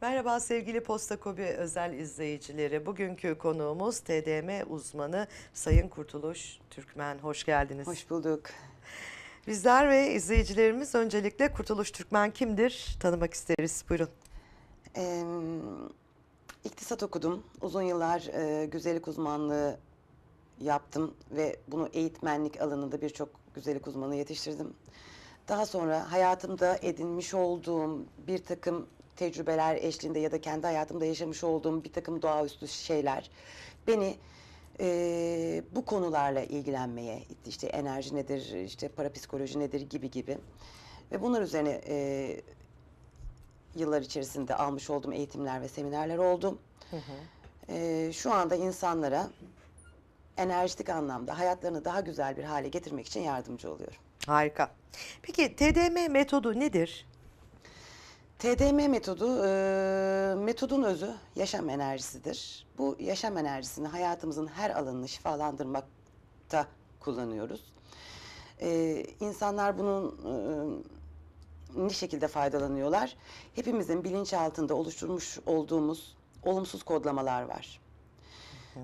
Merhaba sevgili Posta.Kobi özel izleyicileri. Bugünkü konuğumuz TDM uzmanı Sayın Kurtuluş Türkmen. Hoş geldiniz. Hoş bulduk. Bizler ve izleyicilerimiz öncelikle Kurtuluş Türkmen kimdir? Tanımak isteriz. Buyurun. Ee, iktisat okudum. Uzun yıllar güzellik uzmanlığı yaptım ve bunu eğitmenlik alanında birçok güzellik uzmanı yetiştirdim. Daha sonra hayatımda edinmiş olduğum bir takım tecrübeler eşliğinde ya da kendi hayatımda yaşamış olduğum bir takım doğaüstü şeyler beni bu konularla ilgilenmeye itti. İşte enerji nedir, işte parapsikoloji nedir gibi gibi. Ve bunlar üzerine yıllar içerisinde almış olduğum eğitimler ve seminerler oldu. Şu anda insanlara enerjitik anlamda hayatlarını daha güzel bir hale getirmek için yardımcı oluyorum. Harika. Peki TDM metodu nedir? TDM metodu, metodun özü yaşam enerjisidir. Bu yaşam enerjisini hayatımızın her alanını şifalandırmakta kullanıyoruz. İnsanlar bunun ne şekilde faydalanıyorlar? Hepimizin bilinçaltında oluşturmuş olduğumuz olumsuz kodlamalar var.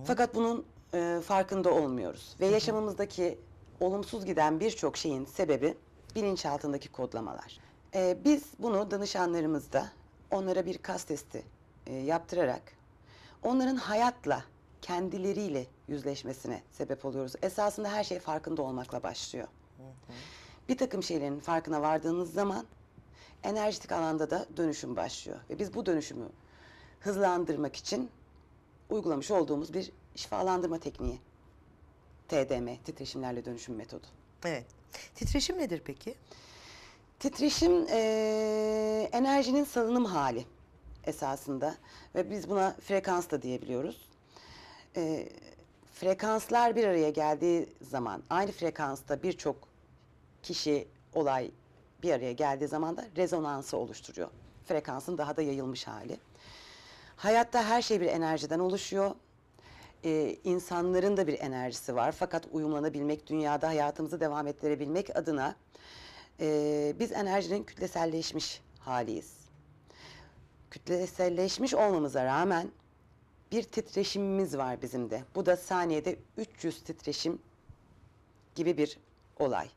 Fakat bunun farkında olmuyoruz. Ve yaşamımızdaki olumsuz giden birçok şeyin sebebi bilinçaltındaki kodlamalar. Biz bunu danışanlarımızda onlara bir kas testi yaptırarak onların hayatla, kendileriyle yüzleşmesine sebep oluyoruz. Esasında her şey farkında olmakla başlıyor. Bir takım şeylerin farkına vardığınız zaman enerjitik alanda da dönüşüm başlıyor. Ve biz bu dönüşümü hızlandırmak için uygulamış olduğumuz bir şifalandırma tekniği. TDM, titreşimlerle dönüşüm metodu. Evet. Titreşim nedir peki? Titreşim enerjinin salınım hali esasında ve biz buna frekans da diyebiliyoruz. Frekanslar bir araya geldiği zaman aynı frekansta birçok kişi, olay bir araya geldiği zaman da rezonansı oluşturuyor. Frekansın daha da yayılmış hali. Hayatta her şey bir enerjiden oluşuyor. İnsanların da bir enerjisi var. Fakat uyumlanabilmek, dünyada hayatımızı devam ettirebilmek adına biz enerjinin kütleselleşmiş haliyiz. Kütleselleşmiş olmamıza rağmen bir titreşimimiz var bizim de. Bu da saniyede 300 titreşim gibi bir olay.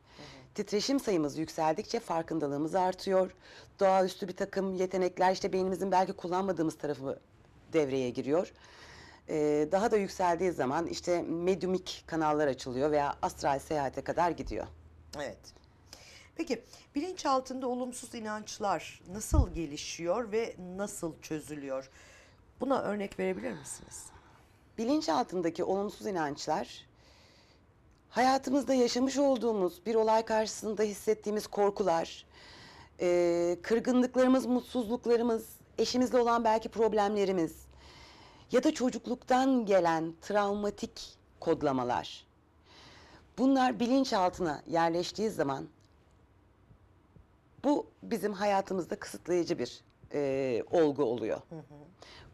Titreşim sayımız yükseldikçe farkındalığımız artıyor. Doğaüstü bir takım yetenekler, işte beynimizin belki kullanmadığımız tarafı devreye giriyor. Daha da yükseldiği zaman işte medyumik kanallar açılıyor veya astral seyahate kadar gidiyor. Evet. Peki bilinçaltında olumsuz inançlar nasıl gelişiyor ve nasıl çözülüyor? Buna örnek verebilir misiniz? Bilinç altındaki olumsuz inançlar, hayatımızda yaşamış olduğumuz bir olay karşısında hissettiğimiz korkular, kırgınlıklarımız, mutsuzluklarımız, eşimizle olan belki problemlerimiz ya da çocukluktan gelen travmatik kodlamalar. Bunlar bilinçaltına yerleştiği zaman bu bizim hayatımızda kısıtlayıcı bir olgu oluyor.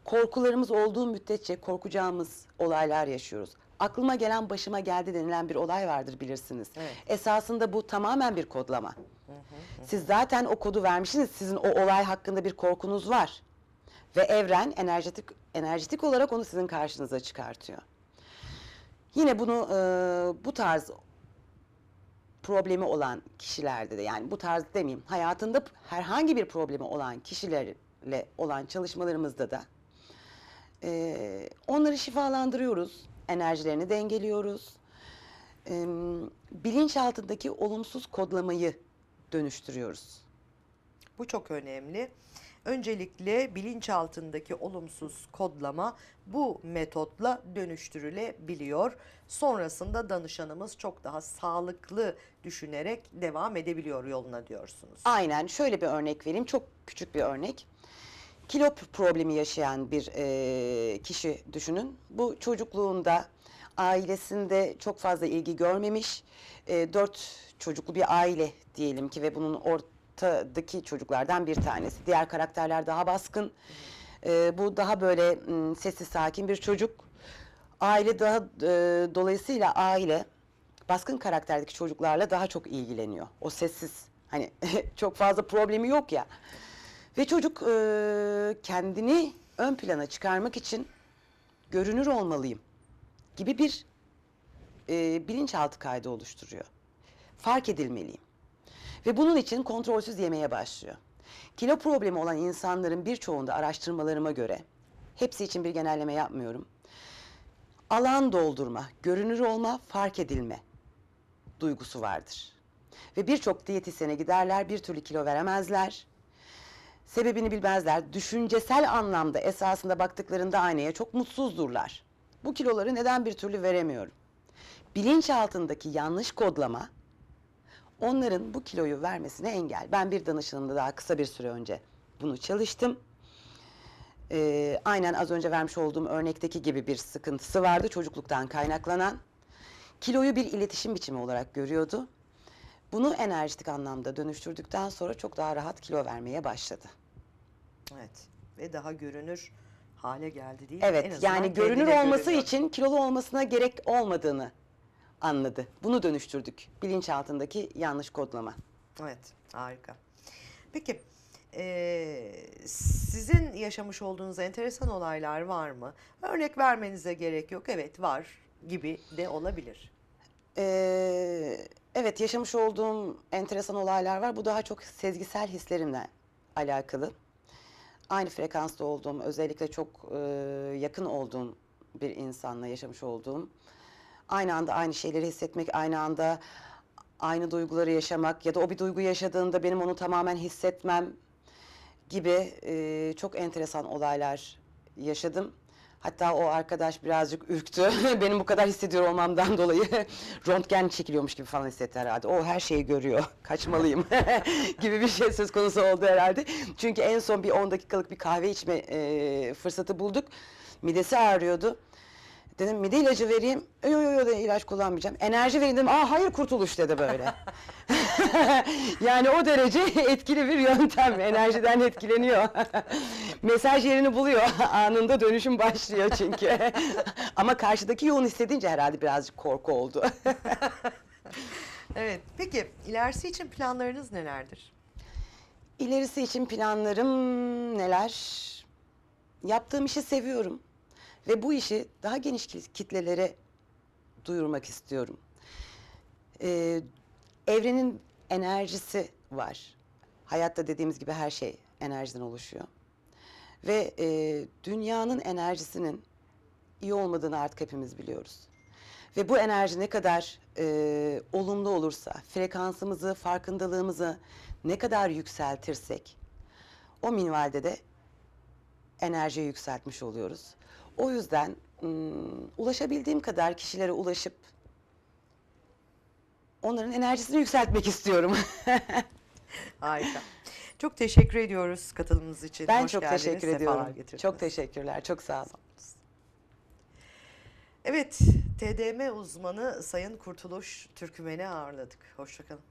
Korkularımız olduğu müddetçe korkacağımız olaylar yaşıyoruz. Aklıma gelen başıma geldi denilen bir olay vardır, bilirsiniz. Evet. Esasında bu tamamen bir kodlama. Siz zaten o kodu vermişsiniz. Sizin o olay hakkında bir korkunuz var. Ve evren enerjetik olarak onu sizin karşınıza çıkartıyor. Yine bunu bu tarz problemi olan kişilerde de, yani bu tarz demeyeyim, hayatında herhangi bir problemi olan kişilerle olan çalışmalarımızda da onları şifalandırıyoruz, enerjilerini dengeliyoruz. Bilinç altındaki olumsuz kodlamayı dönüştürüyoruz. Bu çok önemli. Öncelikle bilinçaltındaki olumsuz kodlama bu metotla dönüştürülebiliyor. Sonrasında danışanımız çok daha sağlıklı düşünerek devam edebiliyor yoluna diyorsunuz. Aynen, şöyle bir örnek vereyim, çok küçük bir örnek. Kilo problemi yaşayan bir kişi düşünün. Bu çocukluğunda ailesinde çok fazla ilgi görmemiş. 4 çocuklu bir aile diyelim ki ve bunun ortadaki çocuklardan bir tanesi. Diğer karakterler daha baskın. Bu daha böyle sessiz sakin bir çocuk. Aile daha dolayısıyla aile baskın karakterdeki çocuklarla daha çok ilgileniyor. O sessiz, hani çok fazla problemi yok ya. Ve çocuk kendini ön plana çıkarmak için görünür olmalıyım gibi bir bilinçaltı kaydı oluşturuyor. Fark edilmeliyim. Ve bunun için kontrolsüz yemeye başlıyor. Kilo problemi olan insanların birçoğunda araştırmalarıma göre, hepsi için bir genelleme yapmıyorum, alan doldurma, görünür olma, fark edilme duygusu vardır. Ve birçok diyetisyene giderler, bir türlü kilo veremezler. Sebebini bilmezler. Düşüncesel anlamda esasında baktıklarında aynaya çok mutsuzdurlar. Bu kiloları neden bir türlü veremiyorum? Bilinç altındaki yanlış kodlama onların bu kiloyu vermesine engel. Ben bir danışanımda daha kısa bir süre önce bunu çalıştım. Aynen az önce vermiş olduğum örnekteki gibi bir sıkıntısı vardı çocukluktan kaynaklanan. Kiloyu bir iletişim biçimi olarak görüyordu. Bunu enerjitik anlamda dönüştürdükten sonra çok daha rahat kilo vermeye başladı. Evet. Ve daha görünür hale geldi değil mi? En Evet, azından yani görünür kendine olması görünüyor. için kilolu olmasına gerek olmadığını anladı. Bunu dönüştürdük. Bilinçaltındaki yanlış kodlama. Evet, harika. Peki, sizin yaşamış olduğunuz enteresan olaylar var mı? Örnek vermenize gerek yok. Evet, var gibi de olabilir. Evet, yaşamış olduğum enteresan olaylar var. Bu daha çok sezgisel hislerimle alakalı. Aynı frekansta olduğum, özellikle çok yakın olduğum bir insanla yaşamış olduğum, aynı anda aynı şeyleri hissetmek, aynı anda aynı duyguları yaşamak ya da o bir duygu yaşadığında benim onu tamamen hissetmem gibi çok enteresan olaylar yaşadım. Hatta o arkadaş birazcık ürktü. Benim bu kadar hissediyor olmamdan dolayı röntgen çekiliyormuş gibi falan hissetti herhalde. O her şeyi görüyor, kaçmalıyım gibi bir şey söz konusu oldu herhalde. Çünkü en son bir 10 dakikalık bir kahve içme fırsatı bulduk. Midesi ağrıyordu. Dedim mide ilacı vereyim. Yo yo yo de ilaç kullanmayacağım. Enerji vereyim dedim. Aa hayır kurtuluş dedi böyle. Yani o derece etkili bir yöntem. Enerjiden etkileniyor. Mesaj yerini buluyor. Anında dönüşüm başlıyor çünkü. Ama karşıdaki yoğun hissedince herhalde birazcık korku oldu. Evet, peki ilerisi için planlarınız nelerdir? İlerisi için planlarım neler? Yaptığım işi seviyorum. Ve bu işi daha geniş kitlelere duyurmak istiyorum. Evrenin enerjisi var. Hayatta dediğimiz gibi her şey enerjiden oluşuyor. Ve dünyanın enerjisinin iyi olmadığını artık hepimiz biliyoruz. Ve bu enerji ne kadar olumlu olursa, frekansımızı, farkındalığımızı ne kadar yükseltirsek, o minvalde de enerjiyi yükseltmiş oluyoruz. O yüzden ulaşabildiğim kadar kişilere ulaşıp onların enerjisini yükseltmek istiyorum. Harika. Çok teşekkür ediyoruz katılımınız için. Ben Hoş çok geldiniz, teşekkür sefalar ediyorum. getirdiniz. Çok teşekkürler. Çok sağ olun. Evet, TDM uzmanı Sayın Kurtuluş Türkmen'i ağırladık. Hoşça kalın.